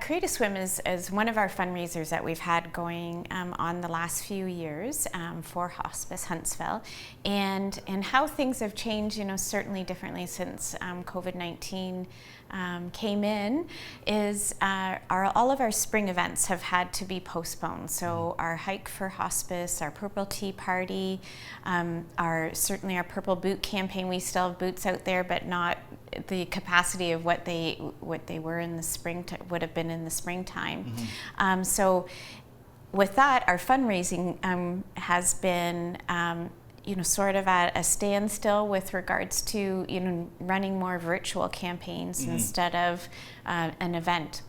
Create a Swim is one of our fundraisers that we've had going on the last few years for Hospice Huntsville, and how things have changed, certainly differently since COVID-19 came in, is all of our spring events have had to be postponed. So our Hike for Hospice, our Purple Tea Party, certainly our Purple Boot campaign. We still have boots out there, but not the capacity of what they were in the spring would have been in the springtime. So with that, our fundraising has been sort of at a standstill with regards to running more virtual campaigns instead of an event.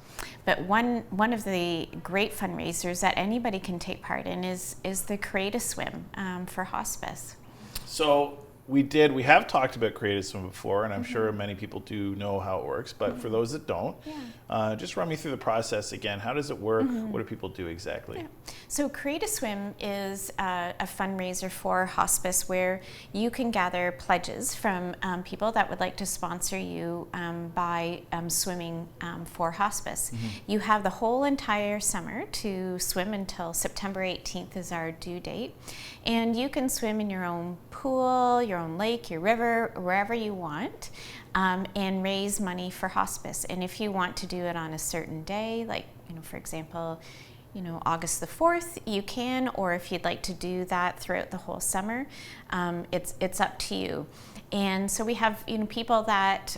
But one of the great fundraisers that anybody can take part in is the Create a Swim for Hospice. So we have talked about Create a Swim before, and I'm sure many people do know how it works, but for those that don't, just run me through the process again. How does it work? What do people do exactly? So Create a Swim is a fundraiser for hospice where you can gather pledges from people that would like to sponsor you by swimming for hospice. You have the whole entire summer to swim until September 18th is our due date, and you can swim in your own pool, your own lake, your river, wherever you want, and raise money for hospice. And if you want to do it on a certain day, like for example, August the 4th, you can, or if you'd like to do that throughout the whole summer, it's up to you. And so we have people that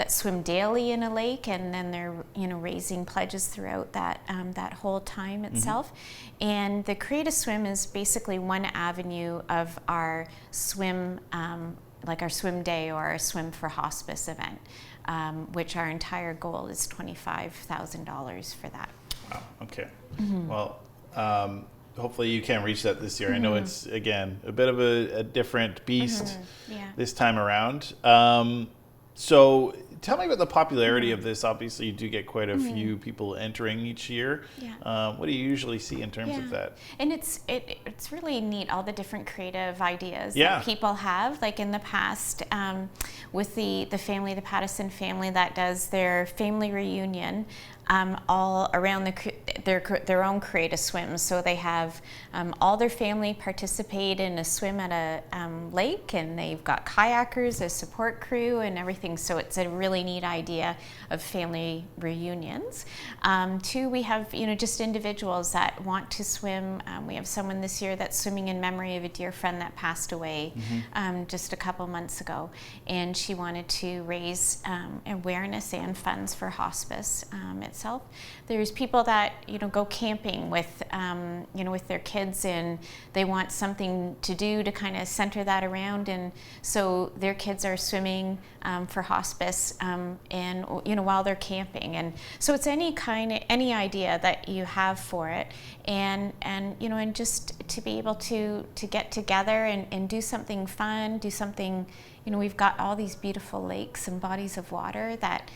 swim daily in a lake, and then they're raising pledges throughout that whole time itself. And the Create a Swim is basically one avenue of our swim, like our swim day or our swim for hospice event, which our entire goal is $25,000 for that. Wow. Okay. Well, hopefully you can reach that this year. I know it's, again, a bit of a different beast this time around. So tell me about the popularity of this. Obviously, you do get quite a few people entering each year. What do you usually see in terms of that? And it's really neat, all the different creative ideas that people have. Like in the past, with the Pattison family that does their family reunion, all around their own Create a Swim. So they have all their family participate in a swim at a lake, and they've got kayakers, a support crew, and everything. So it's a really neat idea of family reunions. Two, we have just individuals that want to swim. We have someone this year that's swimming in memory of a dear friend that passed away just a couple months ago, and she wanted to raise awareness and funds for hospice itself. There's people that go camping with with their kids, and they want something to do to kind of center that around, and so their kids are swimming for hospice and while they're camping. And so it's any idea that you have for it, and just to be able to get together and do something fun, do something. We've got all these beautiful lakes and bodies of water that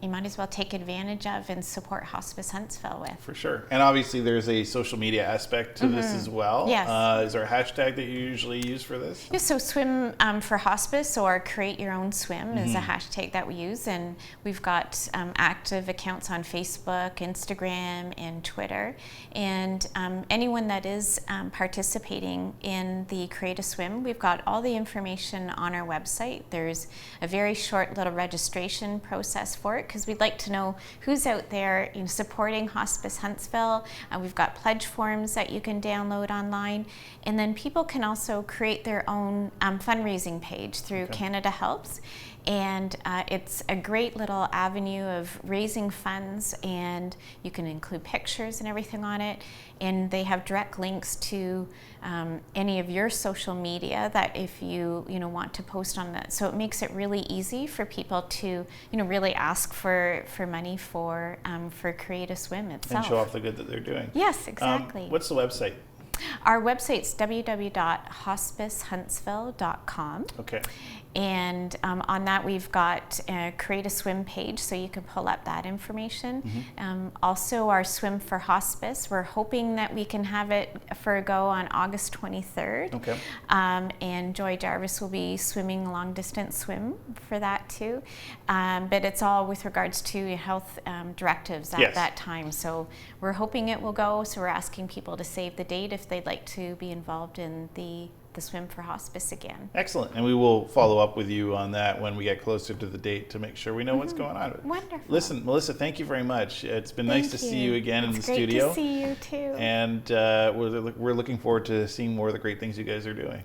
you might as well take advantage of and support Hospice Huntsville with. For sure. And obviously there's a social media aspect to this as well. Yes. Is there a hashtag that you usually use for this? Yeah, so Swim for Hospice or Create Your Own Swim is a hashtag that we use, and we've got active accounts on Facebook, Instagram, and Twitter. And anyone that is participating in the Create a Swim, we've got all the information on our website. There's a very short little registration process for it, because we'd like to know who's out there supporting Hospice Huntsville. We've got pledge forms that you can download online, and then people can also create their own fundraising page through Canada Helps. And it's a great little avenue of raising funds, and you can include pictures and everything on it. And they have direct links to any of your social media that if you want to post on that. So it makes it really easy for people to really ask for money for Create a Swim itself. And show off the good that they're doing. Yes, exactly. What's the website? Our website's www.hospicehuntsville.com. Okay. And on that, we've got a Create a Swim page, so you can pull up that information. Also, our Swim for Hospice, we're hoping that we can have it for a go on August 23rd. Okay. And Joy Jarvis will be swimming a long distance swim for that too. But it's all with regards to health directives at that time. So we're hoping it will go. So we're asking people to save the date if they'd like to be involved in the Swim for Hospice again. Excellent. And we will follow up with you on that when we get closer to the date to make sure we know what's going on. Wonderful. Listen, Melissa, thank you very much. It's been nice to see you again in the studio. It's great to see you too. And we're looking forward to seeing more of the great things you guys are doing.